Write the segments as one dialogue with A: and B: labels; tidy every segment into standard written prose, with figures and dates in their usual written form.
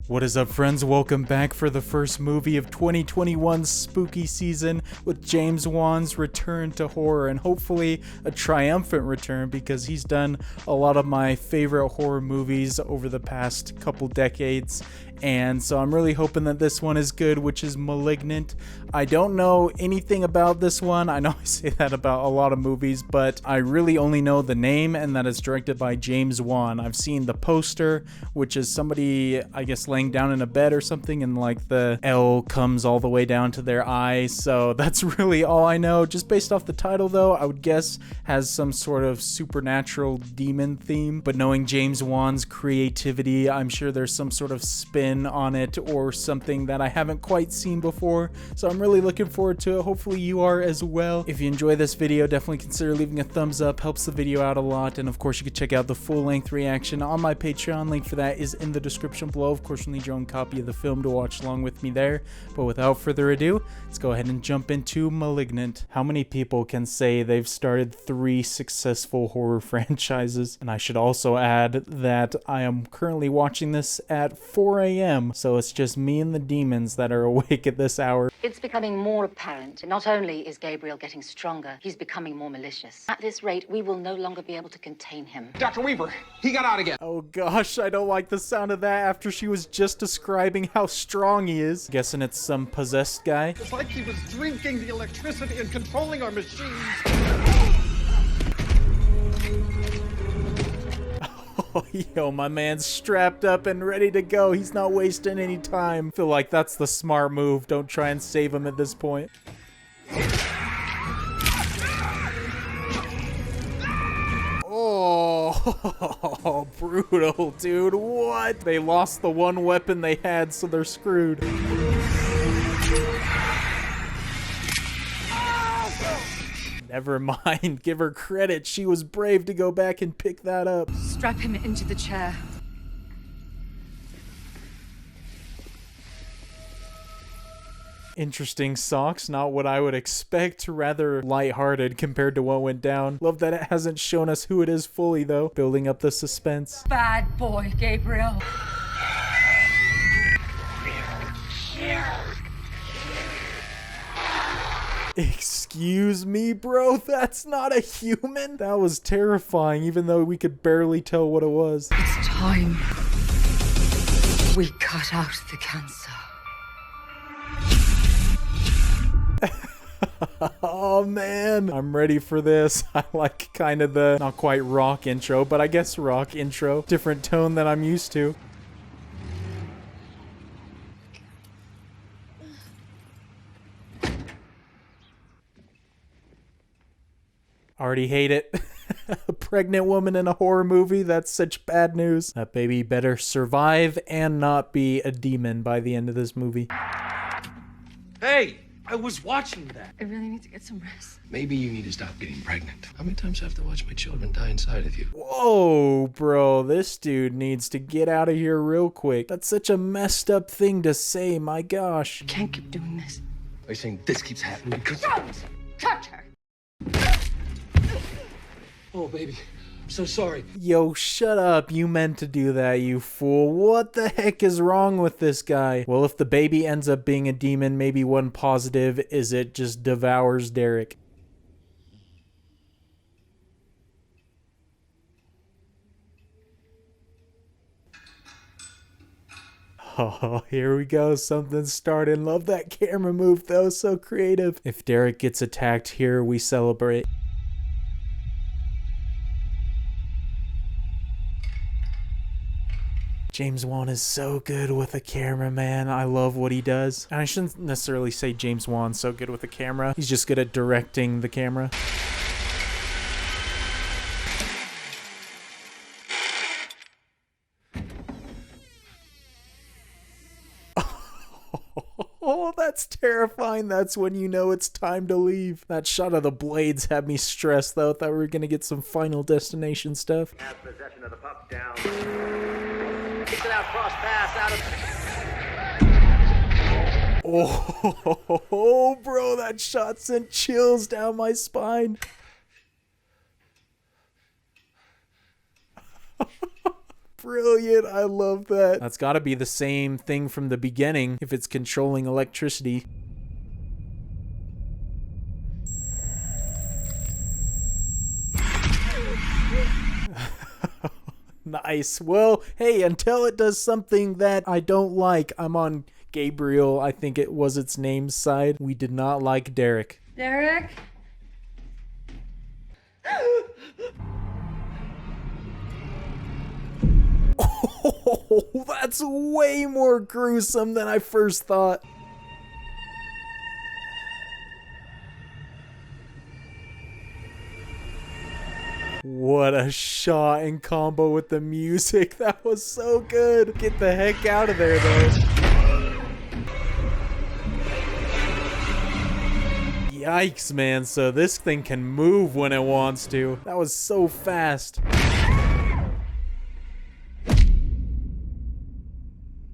A: What is up, friends? Welcome back for the first movie of 2021's spooky season with James Wan's return to horror, and hopefully a triumphant return because he's done a lot of my favorite horror movies over the past couple decades. And so I'm really hoping that this one is good, which is Malignant. I don't know anything about this one. I know I say that about a lot of movies, but I really only know the name and that it's directed by James Wan. I've seen the poster, which is somebody, I guess, laying down in a bed or something, and like the L comes all the way down to their eye. So that's really all I know. Just based off the title, though, I would guess has some sort of supernatural demon theme. But knowing James Wan's creativity, I'm sure there's some sort of spin on it or something that I haven't quite seen before, so I'm really looking forward to it. Hopefully you are as well. If you enjoy this video, definitely consider leaving a thumbs up, helps the video out a lot. And of course you can check out the full-length reaction on my Patreon. Link for that is in the description below. Of course you'll need your own copy of the film to watch along with me there. But without further ado, let's go ahead and jump into Malignant. How many people can say they've started 3 successful horror franchises? And I should also add that I am currently watching this at 4 a.m. So it's just me and the demons that are awake at this hour.
B: It's becoming more apparent. Not only is Gabriel getting stronger, he's becoming more malicious. At this rate, we will no longer be able to contain him.
C: Dr. Weaver, he got out again.
A: Oh gosh, I don't like the sound of that after she was just describing how strong he is. Guessing it's some possessed guy.
C: It's like he was drinking the electricity and controlling our machines.
A: Oh, yo, my man's strapped up and ready to go. He's not wasting any time. Feel like that's the smart move. Don't try and save him at this point. Oh, brutal, dude. What? They lost the one weapon they had, so they're screwed. Never mind. Give her credit. She was brave to go back and pick that up.
D: Strap him into the chair.
A: Interesting socks, not what I would expect, rather lighthearted compared to what went down. Love that it hasn't shown us who it is fully though, building up the suspense.
D: Bad boy, Gabriel.
A: Excuse me, bro? That's not a human? That was terrifying, even though we could barely tell what it was.
D: It's time we cut out the cancer.
A: Oh man, I'm ready for this. I like kind of the, not quite rock intro, but I guess rock intro. Different tone than I'm used to. Already hate it. A pregnant woman in a horror movie, that's such bad news. That baby better survive and not be a demon by the end of this movie.
E: Hey, I was watching that.
D: I really need to get some rest.
E: Maybe you need to stop getting pregnant. How many times do I have to watch my children die inside of you?
A: Whoa, bro, this dude needs to get out of here real quick. That's such a messed up thing to say, my gosh.
D: I can't keep doing this.
E: Are you saying this keeps happening because...
D: Don't touch her.
E: Oh, baby, I'm so sorry.
A: Yo, shut up. You meant to do that, you fool. What the heck is wrong with this guy? Well, if the baby ends up being a demon, maybe one positive is it just devours Derek. Oh, here we go. Something's starting. Love that camera move, though. So creative. If Derek gets attacked here, we celebrate. James Wan is so good with a camera, man. I love what he does. And I shouldn't necessarily say James Wan's so good with a camera. He's just good at directing the camera. Oh, that's terrifying. That's when you know it's time to leave. That shot of the blades had me stressed, though. I thought we were going to get some Final Destination stuff.
F: Has possession of the puck down. Kicks it out, cross pass out of...
A: Oh, bro, that shot sent chills down my spine. brilliant. I love that. That's got to be the same thing from the beginning if it's controlling electricity. Nice. Well, hey, until it does something that I don't like, I'm on Gabriel, I think it was its name's side. We did not like Derek.
D: Derek?
A: Oh, that's way more gruesome than I first thought. What a shot in combo with the music. That was so good. Get the heck out of there, though. Yikes, man. So this thing can move when it wants to. That was so fast.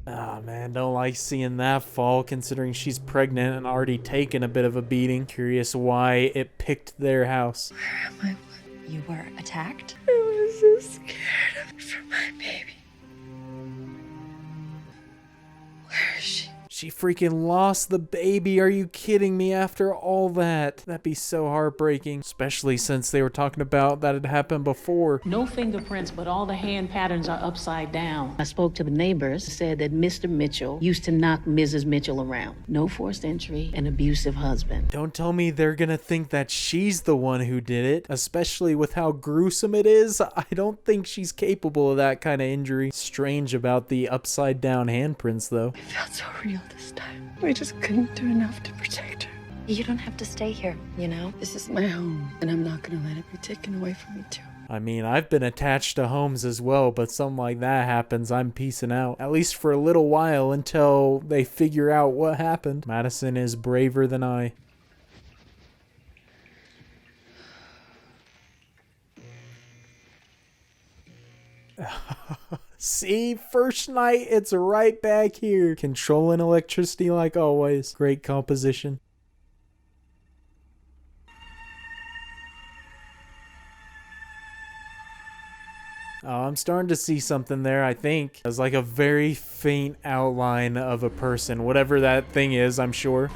A: Ah, man, don't like seeing that fall considering she's pregnant and already taken a bit of a beating. Curious why it picked their house.
D: Where am I?
B: You were attacked?
D: I was so scared for my baby. Where is she?
A: She freaking lost the baby. Are you kidding me? After all that, that'd be so heartbreaking, especially since they were talking about that had happened before.
G: No fingerprints, but all the hand patterns are upside down.
H: I spoke to the neighbors, said that Mr. Mitchell used to knock Mrs. Mitchell around. No forced entry, an abusive husband.
A: Don't tell me they're gonna think that she's the one who did it, especially with how gruesome it is. I don't think she's capable of that kind of injury. Strange about the upside down handprints, though.
D: It felt so real this time. We just couldn't do enough to protect her.
B: You don't have to stay here, you know?
D: This is my home, and I'm not gonna let it be taken away from me too.
A: I mean, I've been attached to homes as well, but something like that happens, I'm peacing out. At least for a little while until they figure out what happened. Madison is braver than I. See, first night, it's right back here. Controlling electricity like always. Great composition. Oh, I'm starting to see something there, I think. It's like a very faint outline of a person. Whatever that thing is, I'm sure.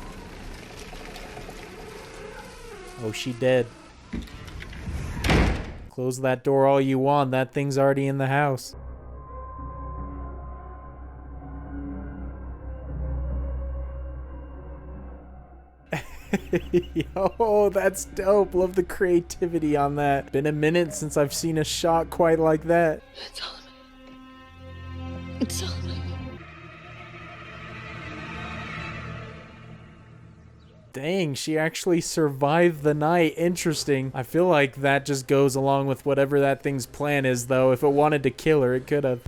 A: Oh, she dead. Close that door all you want. That thing's already in the house. Yo, that's dope. Love the creativity on that. Been a minute since I've seen a shot quite like that.
D: It's all me. It's all me.
A: Dang, she actually survived the night. Interesting. I feel like that just goes along with whatever that thing's plan is, though. If it wanted to kill her, it could have.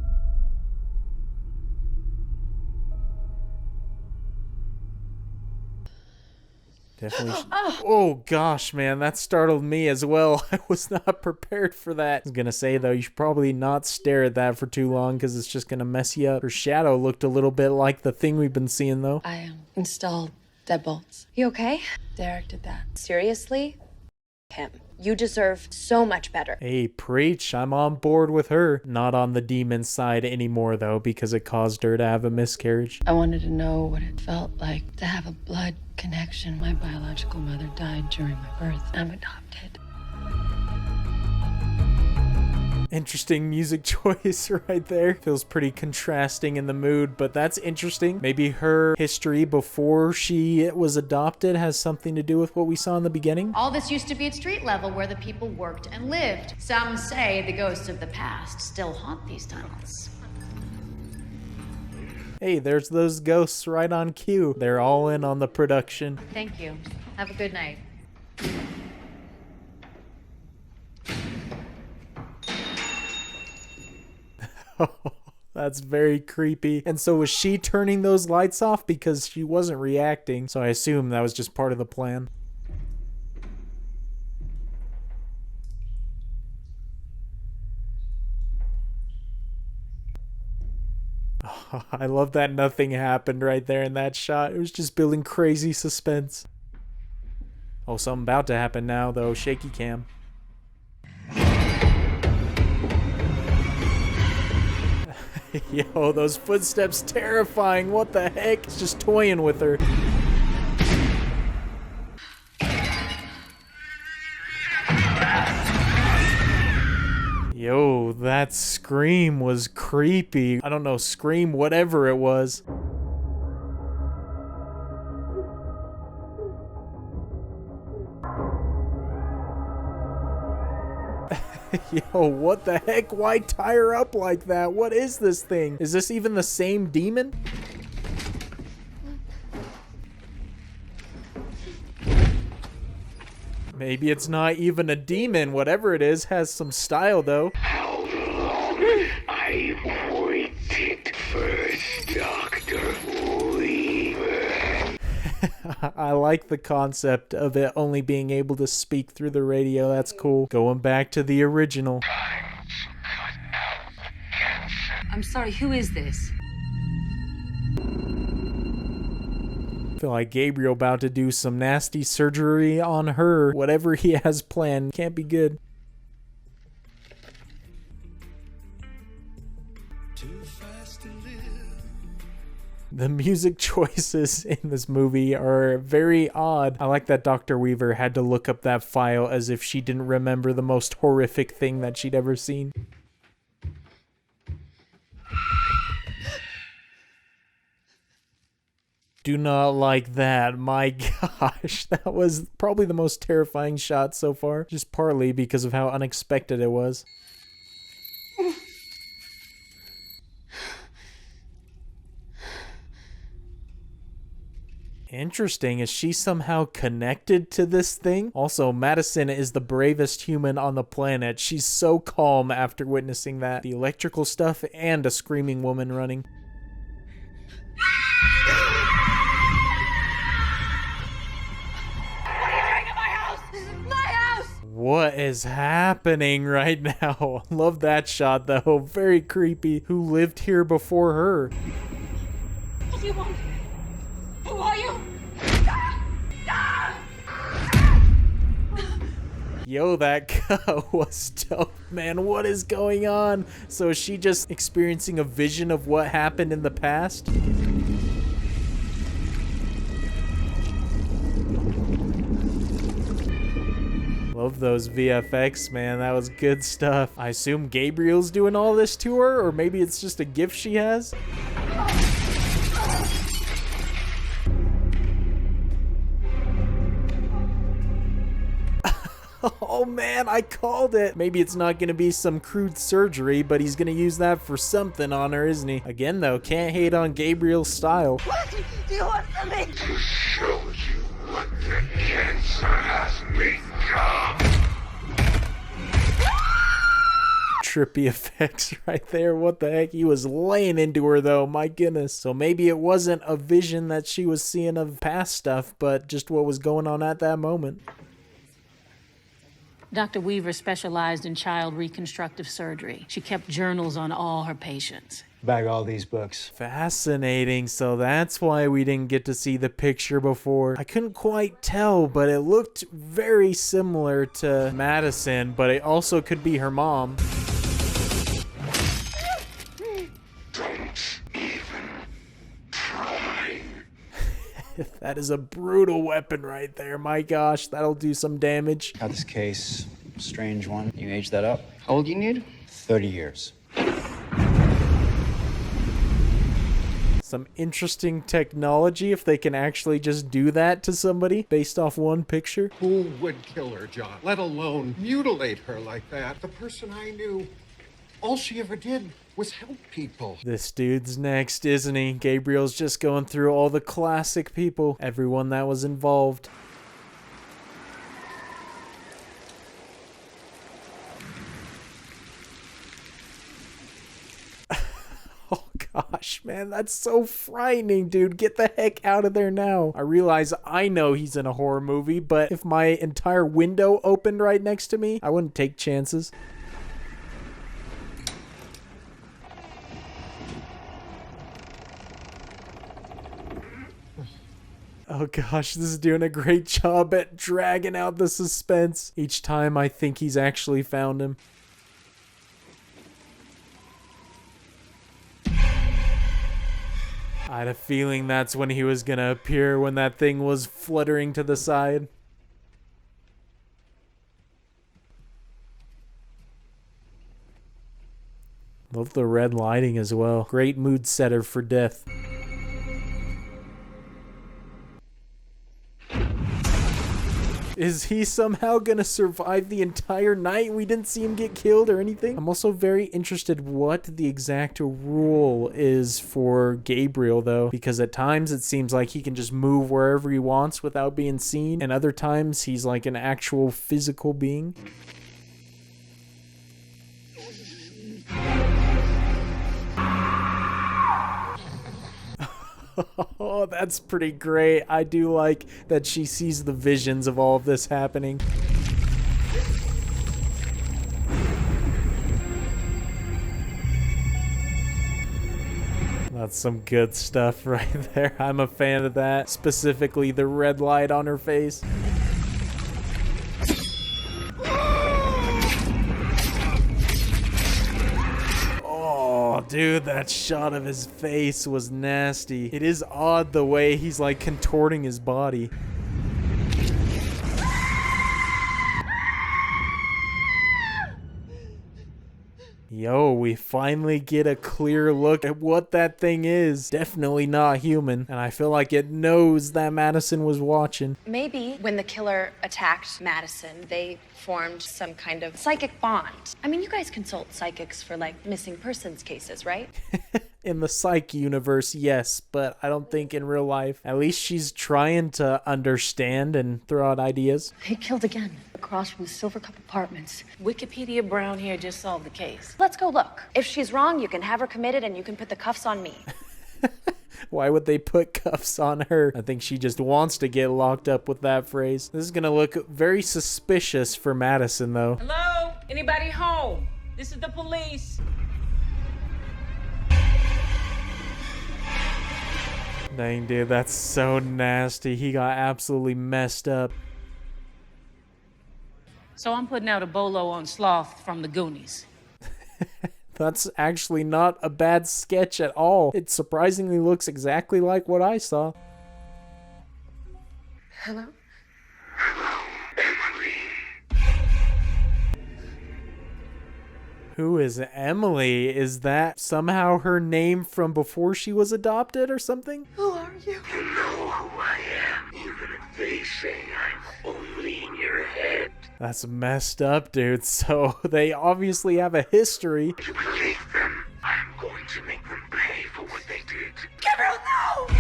A: Definitely. Oh gosh, man, that startled me as well. I was not prepared for that. I was gonna say though, you should probably not stare at that for too long because it's just gonna mess you up. Her shadow looked a little bit like the thing we've been seeing though.
D: I installed deadbolts.
I: You okay?
D: Derek did that.
I: Seriously? Him. You deserve so much better.
A: Hey, preach. I'm on board with her. Not on the demon side anymore though because it caused her to have a miscarriage.
D: I wanted to know what it felt like to have a blood connection. My biological mother died during my birth. I'm adopted.
A: Interesting music choice right there. Feels pretty contrasting in the mood, but that's interesting. Maybe her history before she was adopted has something to do with what we saw in the beginning.
J: All this used to be at street level where the people worked and lived. Some say the ghosts of the past still haunt these tunnels.
A: Hey, there's those ghosts right on cue. They're all in on the production.
J: Thank you. Have a good night.
A: That's very creepy. And so was she turning those lights off because she wasn't reacting? So I assume that was just part of the plan. Oh, I love that nothing happened right there in that shot. It was just building crazy suspense. Oh, something about to happen now though. Shaky cam. Yo, those footsteps terrifying. What the heck? He's just toying with her. Yo, that scream was creepy. I don't know, scream whatever it was. Yo, what the heck? Why tie her up like that? What is this thing? Is this even the same demon? Maybe it's not even a demon. Whatever it is has some style, though.
E: How long I waited for Dr. Weaver.
A: I like the concept of it only being able to speak through the radio. That's cool. Going back to the original.
B: I'm sorry, who is this?
A: I feel like Gabriel about to do some nasty surgery on her. Whatever he has planned can't be good. The music choices in this movie are very odd. I like that Dr. Weaver had to look up that file as if she didn't remember the most horrific thing that she'd ever seen. Do not like that. My gosh, that was probably the most terrifying shot so far. Just partly because of how unexpected it was. Interesting. Is she somehow connected to this thing? Also, Madison is the bravest human on the planet. She's so calm after witnessing that. The electrical stuff and a screaming woman running. What is happening right now? Love that shot though. Very creepy. Who lived here before her?
J: What do you want? Who are you?
A: Yo, that cut was dope, man. What is going on? So is she just experiencing a vision of what happened in the past? Love those VFX, man. That was good stuff. I assume Gabriel's doing all this to her, or maybe it's just a gift she has? Oh man, I called it. Maybe it's not gonna be some crude surgery, but he's gonna use that for something on her, isn't he? Again though, can't hate on Gabriel's style.
F: What do you want from me?
E: To show you what the cancer has become.
A: Trippy effects right there. What the heck? He was laying into her though, my goodness. So maybe it wasn't a vision that she was seeing of past stuff, but just what was going on at that moment.
G: Dr. Weaver specialized in child reconstructive surgery. She kept journals on all her patients.
K: Bag all these books.
A: Fascinating. So that's why we didn't get to see the picture before. I couldn't quite tell, but it looked very similar to Madison, but it also could be her mom.
E: Don't even try.
A: That is a brutal weapon right there. My gosh, that'll do some damage.
K: Got this case, strange one. You aged that up.
F: How old you need?
K: 30 years.
A: Some interesting technology if they can actually just do that to somebody based off one picture.
C: Who would kill her, John? Let alone mutilate her like that. The person I knew, all she ever did was help people.
A: This dude's next, isn't he? Gabriel's just going through all the classic people, everyone that was involved. Oh gosh, man, that's so frightening, dude. Get the heck out of there now. I realize I know he's in a horror movie, but if my entire window opened right next to me, I wouldn't take chances. Oh gosh, this is doing a great job at dragging out the suspense. Each time I think he's actually found him. I had a feeling that's when he was gonna appear, when that thing was fluttering to the side. Love the red lighting as well. Great mood setter for death. Is he somehow gonna survive the entire night? We didn't see him get killed or anything. I'm also very interested what the exact rule is for Gabriel though, because at times it seems like he can just move wherever he wants without being seen, and other times he's like an actual physical being. Oh, that's pretty great. I do like that she sees the visions of all of this happening. That's some good stuff right there. I'm a fan of that. Specifically the red light on her face. Dude, that shot of his face was nasty. It is odd the way he's like contorting his body. Yo, we finally get a clear look at what that thing is. Definitely not human, and I feel like it knows that Madison was watching.
I: Maybe when the killer attacked Madison, they formed some kind of psychic bond. I mean, you guys consult psychics for, like, missing persons cases, right?
A: In the psych universe, yes, but I don't think in real life. At least she's trying to understand and throw out ideas.
D: He killed again, across from the Silver Cup Apartments.
G: Wikipedia Brown here just solved the case.
I: Let's go look. If she's wrong, you can have her committed and you can put the cuffs on me.
A: Why would they put cuffs on her? I think she just wants to get locked up with that phrase. This is gonna look very suspicious for Madison, though.
L: Hello? Anybody home? This is the police.
A: Dang, dude, that's so nasty. He got absolutely messed up.
G: So I'm putting out a bolo on Sloth from the Goonies.
A: That's actually not a bad sketch at all. It surprisingly looks exactly like what I saw.
D: Hello?
A: Who is Emily? Is that somehow her name from before she was adopted or something?
D: Who are you?
E: You know who I am, even if they say I'm only in your head.
A: That's messed up, dude. So they obviously have a history.
E: To believe them, I'm going to make them pay for what they did.
D: Gabriel, no!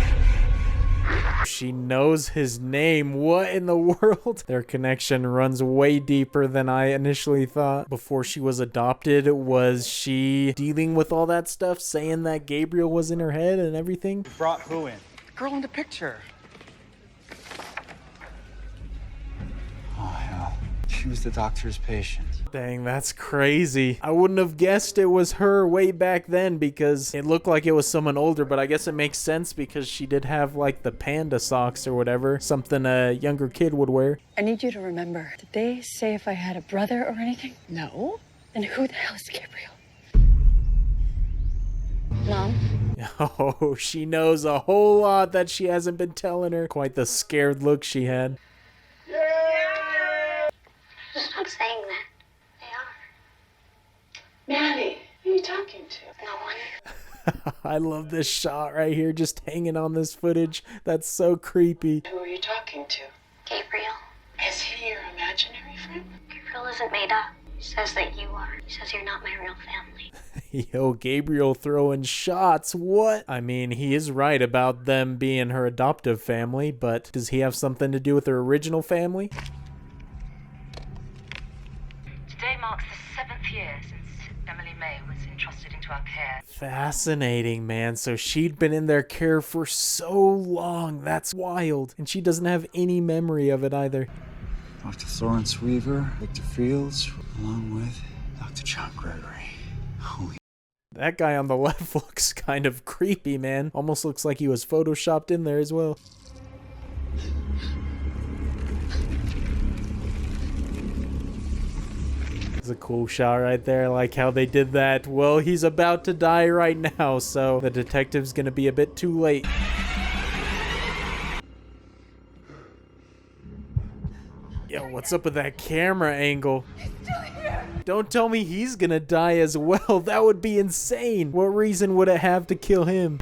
A: She knows his name. What in the world? Their connection runs way deeper than I initially thought. Before she was adopted, was she dealing with all that stuff, saying that Gabriel was in her head and everything?
K: You brought who in?
M: The girl in the picture.
K: Oh, hell. She was the doctor's patient.
A: Dang, that's crazy. I wouldn't have guessed it was her way back then because it looked like it was someone older, but I guess it makes sense because she did have like the panda socks or whatever, something a younger kid would wear.
D: I need you to remember, did they say if I had a brother or anything? No? Then who the hell is Gabriel? Mom?
A: Oh, she knows a whole lot that she hasn't been telling her. Quite the scared look she had.
N: Stop saying that.
D: Maddie, who are you talking to?
N: No one.
A: I love this shot right here, just hanging on this footage. That's so creepy.
D: Who are you talking to?
N: Gabriel.
D: Is he your imaginary friend?
N: Gabriel isn't made up. He says that you are. He says you're not my real family.
A: Yo, Gabriel throwing shots. What? I mean, he is right about them being her adoptive family, but does he have something to do with her original family?
B: Today marks the 7th year since Emily May was entrusted into our care.
A: Fascinating, man. So she'd been in their care for so long. That's wild. And she doesn't have any memory of it either.
K: Dr. Florence Weaver, Victor Fields, along with Dr. John Gregory. Holy.
A: That guy on the left looks kind of creepy, man. Almost looks like he was photoshopped in there as well. This It's a cool shot right there. I like how they did that. Well, he's about to die right now, so the detective's gonna be a bit too late. Yo, what's up with that camera angle? Don't tell me he's gonna die as well. That would be insane. What reason would it have to kill him?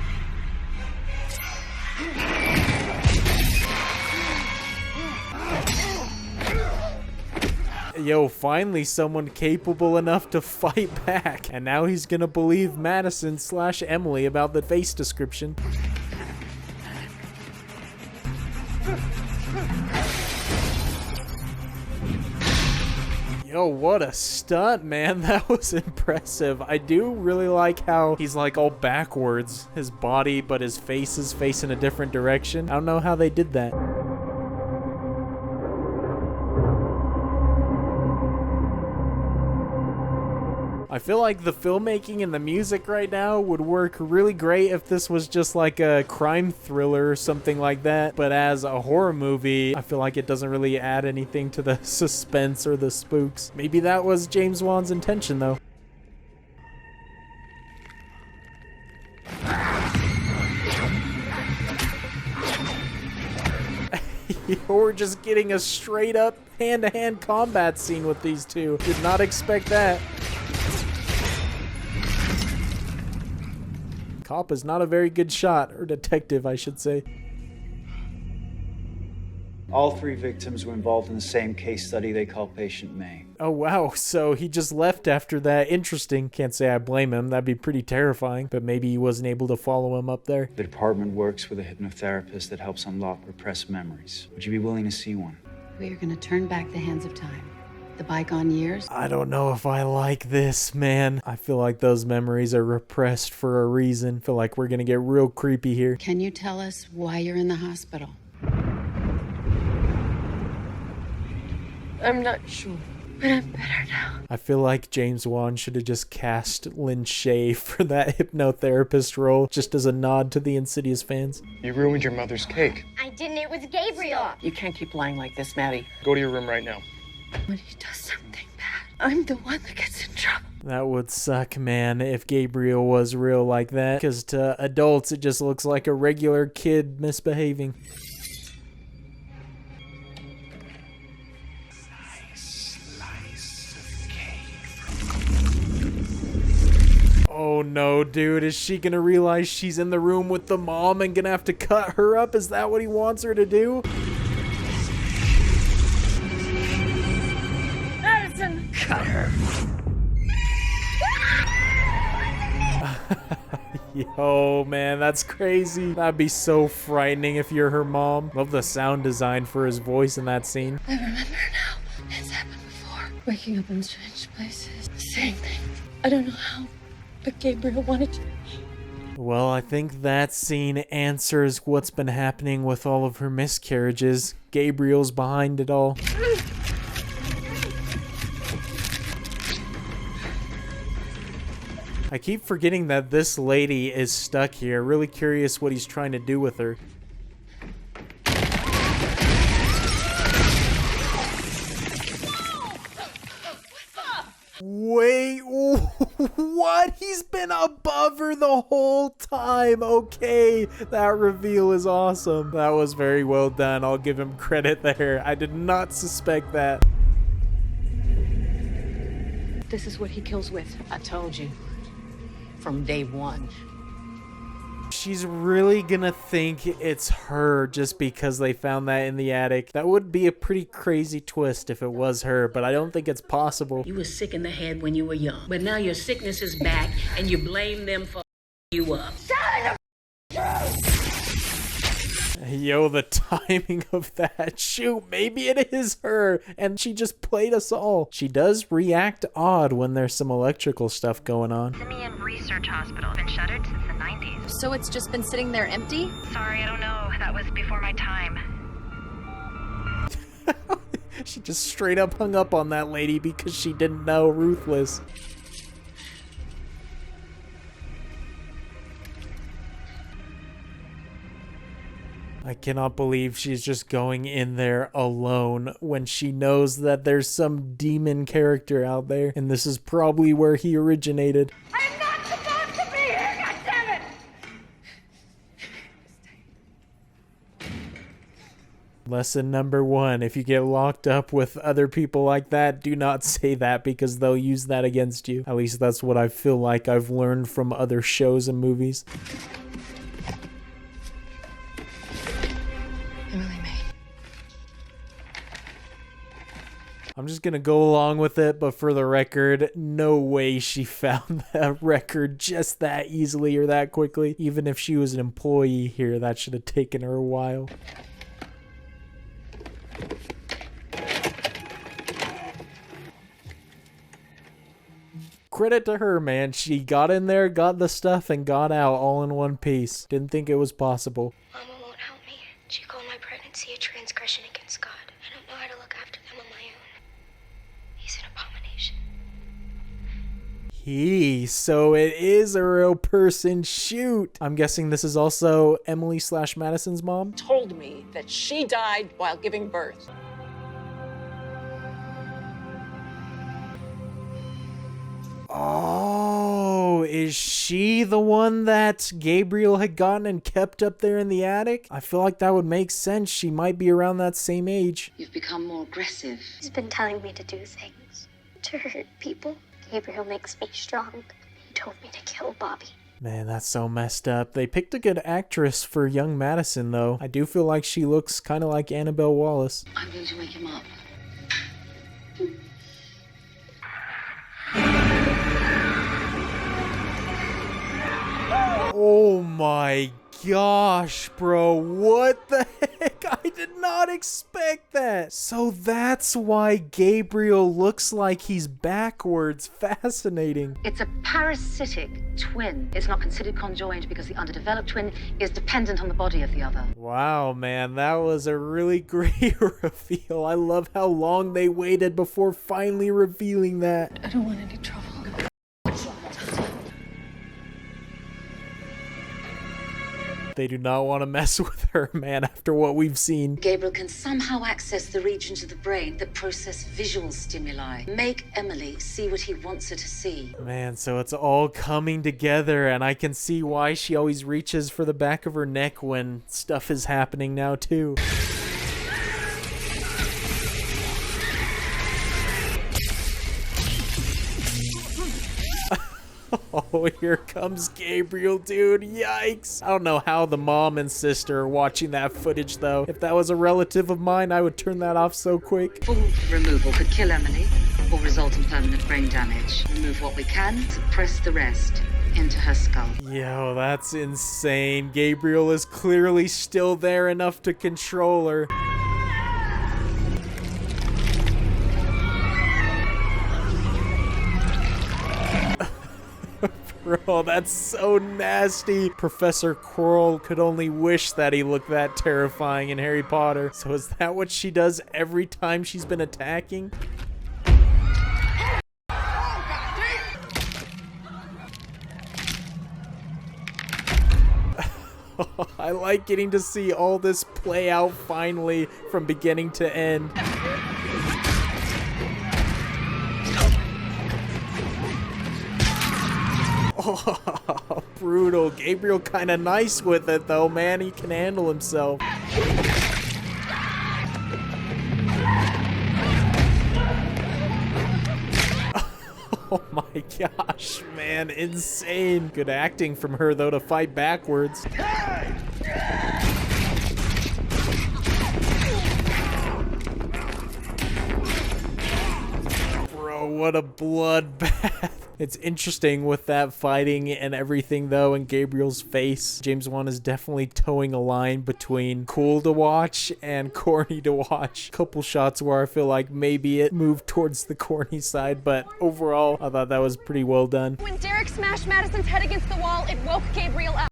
A: Yo, finally someone capable enough to fight back. And now he's gonna believe Madison / Emily about the face description. Yo, what a stunt, man. That was impressive. I do really like how he's like all backwards, his body, but his face is facing a different direction. I don't know how they did that. I feel like the filmmaking and the music right now would work really great if this was just like a crime thriller or something like that. But as a horror movie, I feel like it doesn't really add anything to the suspense or the spooks. Maybe that was James Wan's intention, though. We're just getting a straight up hand-to-hand combat scene with these two. Did not expect that. Cop is not a very good shot, or detective, I should say.
K: All 3 victims were involved in the same case study they call Patient May.
A: Oh wow, so he just left after that. Interesting. Can't say I blame him. That'd be pretty terrifying, but maybe he wasn't able to follow him up there.
K: The department works with a hypnotherapist that helps unlock repressed memories. Would you be willing to see one?
H: We are going to turn back the hands of time. The bygone years.
A: I don't know if I like this, man. I feel like those memories are repressed for a reason. I feel like we're gonna get real creepy here.
H: Can you tell us why you're in the hospital?
D: I'm not sure, but I'm better now.
A: I feel like James Wan should have just cast Lin Shaye for that hypnotherapist role, just as a nod to the Insidious fans.
M: You ruined your mother's cake.
N: I didn't. It was Gabriel.
D: You can't keep lying like this, Maddie.
M: Go to your room right now.
D: When he does something bad, I'm the one that gets in trouble.
A: That would suck, man, if Gabriel was real like that. Because to adults, it just looks like a regular kid misbehaving. Oh no, dude, is she gonna realize she's in the room with the mom and gonna have to cut her up? Is that what he wants her to do?
L: Madison!
D: Cut her.
A: Yo, man, that's crazy. That'd be so frightening if you're her mom. Love the sound design for his voice in that scene.
D: I remember now. It's happened before. Waking up in strange places. Seeing things. I don't know how, but Gabriel wanted to.
A: Well, I think that scene answers what's been happening with all of her miscarriages. Gabriel's behind it all. I keep forgetting that this lady is stuck here. Really curious what he's trying to do with her. Wait, what? He's been above her the whole time. Okay, that reveal is awesome. That was very well done. I'll give him credit there. I did not suspect that.
B: This is what he kills with.
H: I told you. From day one.
A: She's really gonna think it's her just because they found that in the attic. That would be a pretty crazy twist if it was her, but I don't think it's possible.
H: You were sick in the head when you were young, but now your sickness is back and you blame them for you up.
A: Yo, the timing of that. Shoot, maybe it is her, and she just played us all. She does react odd when there's some electrical stuff going on.
O: Simeon Research Hospital. Been shuttered since the 90s.
I: So it's just been sitting there empty?
O: Sorry, I don't know. That was before my time.
A: She just straight up hung up on that lady because she didn't know. Ruthless. I cannot believe she's just going in there alone when she knows that there's some demon character out there, and this is probably where he originated.
D: I'm not supposed to be here, goddammit!
A: Lesson number 1, if you get locked up with other people like that, do not say that because they'll use that against you. At least that's what I feel like I've learned from other shows and movies. I'm just gonna go along with it, but for the record, no way she found that record just that easily or that quickly. Even if she was an employee here, that should have taken her a while. Credit to her, man. She got in there, got the stuff, and got out all in one piece. Didn't think it was possible.
N: Mama won't help me. She called my pregnancy a transgression against God. I don't know how to look after them on my own. He's an abomination.
A: So it is a real person. Shoot. I'm guessing this is also Emily/Madison's mom?
L: Told me that she died while giving birth.
A: Oh, is she the one that Gabriel had gotten and kept up there in the attic? I feel like that would make sense. She might be around that same age.
B: You've become more aggressive.
N: He's been telling me to do things, to hurt people. Gabriel makes me strong. He told me to kill Bobby.
A: Man, that's so messed up. They picked a good actress for young Madison, though. I do feel like she looks kind of like Annabelle Wallace.
B: I'm going to wake him up.
A: Oh my gosh, bro. What the heck? I did not expect that. So that's why Gabriel looks like he's backwards. Fascinating.
B: It's a parasitic twin. It's not considered conjoined because the underdeveloped twin is dependent on the body of the other.
A: Wow, man, that was a really great reveal. I love how long they waited before finally revealing that.
D: I don't want any trouble.
A: They do not want to mess with her, man, after what we've seen.
B: Gabriel can somehow access the regions of the brain that process visual stimuli. Make Emily see what he wants her to see.
A: Man, so it's all coming together, and I can see why she always reaches for the back of her neck when stuff is happening now, too. Oh, here comes Gabriel, dude. Yikes. I don't know how the mom and sister are watching that footage, though. If that was a relative of mine, I would turn that off so quick.
B: Full removal could kill Emily or result in permanent brain damage. Remove what we can, suppress the rest into her skull.
A: Yo, that's insane. Gabriel is clearly still there enough to control her. Bro, that's so nasty. Professor Quirrell could only wish that he looked that terrifying in Harry Potter. So is that what she does every time she's been attacking? I like getting to see all this play out finally from beginning to end. Oh, brutal. Gabriel kind of nice with it, though, man. He can handle himself. Oh my gosh, man. Insane. Good acting from her, though, to fight backwards. Bro, what a bloodbath. It's interesting with that fighting and everything, though, in Gabriel's face. James Wan is definitely towing a line between cool to watch and corny to watch. Couple shots where I feel like maybe it moved towards the corny side, but overall, I thought that was pretty well done.
I: When Derek smashed Madison's head against the wall, it woke Gabriel up.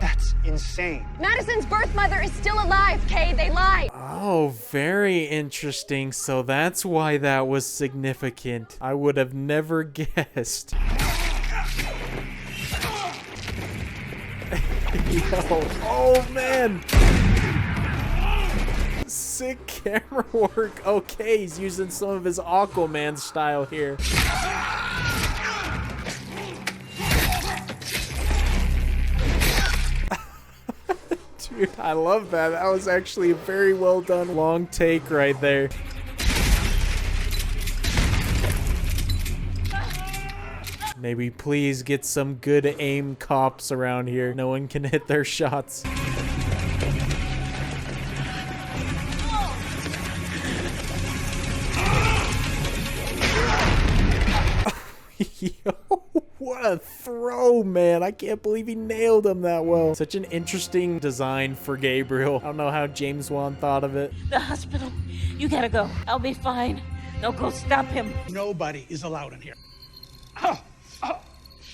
K: That's insane.
I: Madison's birth mother is still alive, Kay. They lied.
A: Oh, very interesting. So that's why that was significant. I would have never guessed. Oh man! Sick camera work. Okay, he's using some of his Aquaman style here. Dude, I love that. That was actually a very well done long take right there. Maybe please get some good aim cops around here. No one can hit their shots. Yo, what a throw, man. I can't believe he nailed him that well. Such an interesting design for Gabriel. I don't know how James Wan thought of it.
L: The hospital. You gotta go. I'll be fine. No, go stop him.
P: Nobody is allowed in here.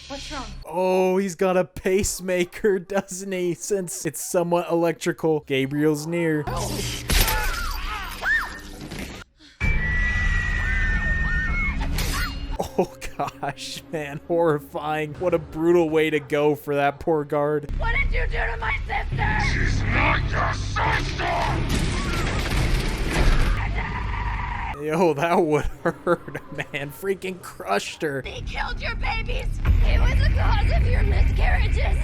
L: What's wrong?
A: Oh, he's got a pacemaker, doesn't he? Since it's somewhat electrical. Gabriel's near. Oh gosh, man, horrifying. What a brutal way to go for that poor guard.
L: What did you do to my sister?
E: She's not your sister!
A: Yo, that would hurt, man. Freaking crushed her.
D: He killed your babies. He was the cause of your miscarriages.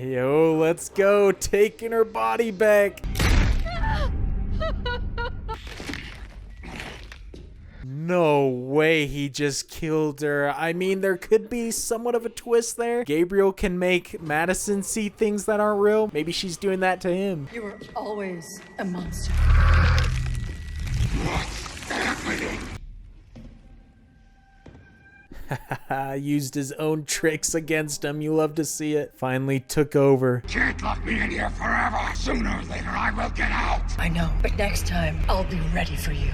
A: Yo, let's go. Taking her body back. No way he just killed her. I mean, there could be somewhat of a twist there. Gabriel can make Madison see things that aren't real. Maybe she's doing that to him.
D: You were always a monster.
E: What's happening?
A: Used his own tricks against him. You love to see it. Finally took over.
E: Can't lock me in here forever. Sooner or later, I will get out.
D: I know, but next time, I'll be ready for you.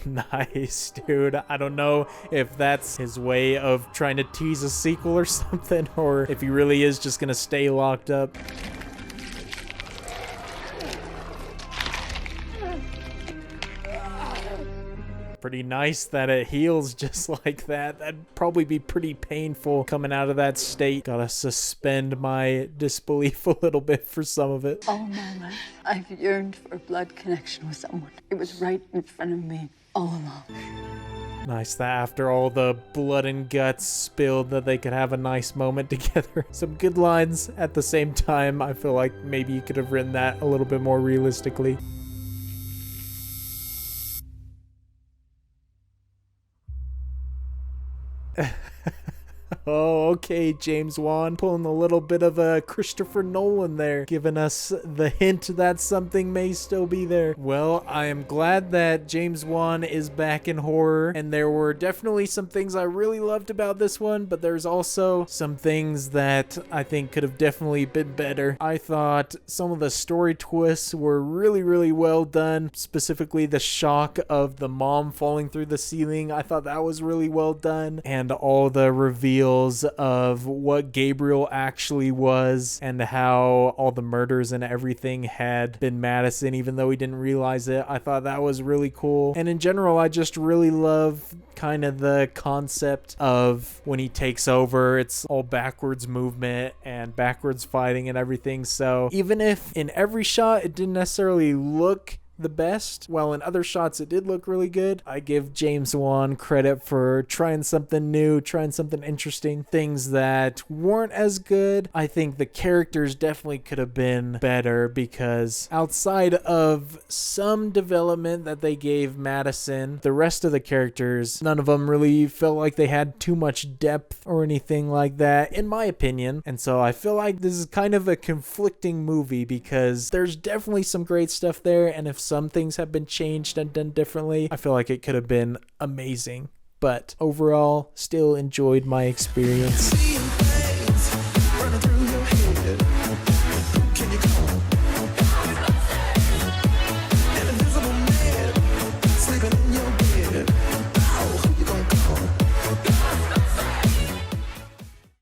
A: Nice, dude. I don't know if that's his way of trying to tease a sequel or something, or if he really is just gonna stay locked up. Pretty nice that it heals just like that. That'd probably be pretty painful coming out of that state. Gotta suspend my disbelief a little bit for some of it.
D: All my life, I've yearned for a blood connection with someone. It was right in front of me all along.
A: Nice that after all the blood and guts spilled that they could have a nice moment together. Some good lines at the same time. I feel like maybe you could have written that a little bit more realistically. Oh, okay, James Wan, pulling a little bit of a Christopher Nolan there, giving us the hint that something may still be there. Well, I am glad that James Wan is back in horror, and there were definitely some things I really loved about this one, but there's also some things that I think could have definitely been better. I thought some of the story twists were really, really well done, specifically the shock of the mom falling through the ceiling. I thought that was really well done, and all the reveals of what Gabriel actually was and how all the murders and everything had been Madison, even though he didn't realize it. I thought that was really cool. And in general, I just really love kind of the concept of when he takes over, it's all backwards movement and backwards fighting and everything. So even if in every shot it didn't necessarily look the best, while in other shots it did look really good, I give James Wan credit for trying something new, trying something interesting. Things that weren't as good, I think the characters definitely could have been better, because outside of some development that they gave Madison, the rest of the characters, none of them really felt like they had too much depth or anything like that, in my opinion. And so I feel like this is kind of a conflicting movie, because there's definitely some great stuff there, and if some things have been changed and done differently, I feel like it could have been amazing. But overall, still enjoyed my experience.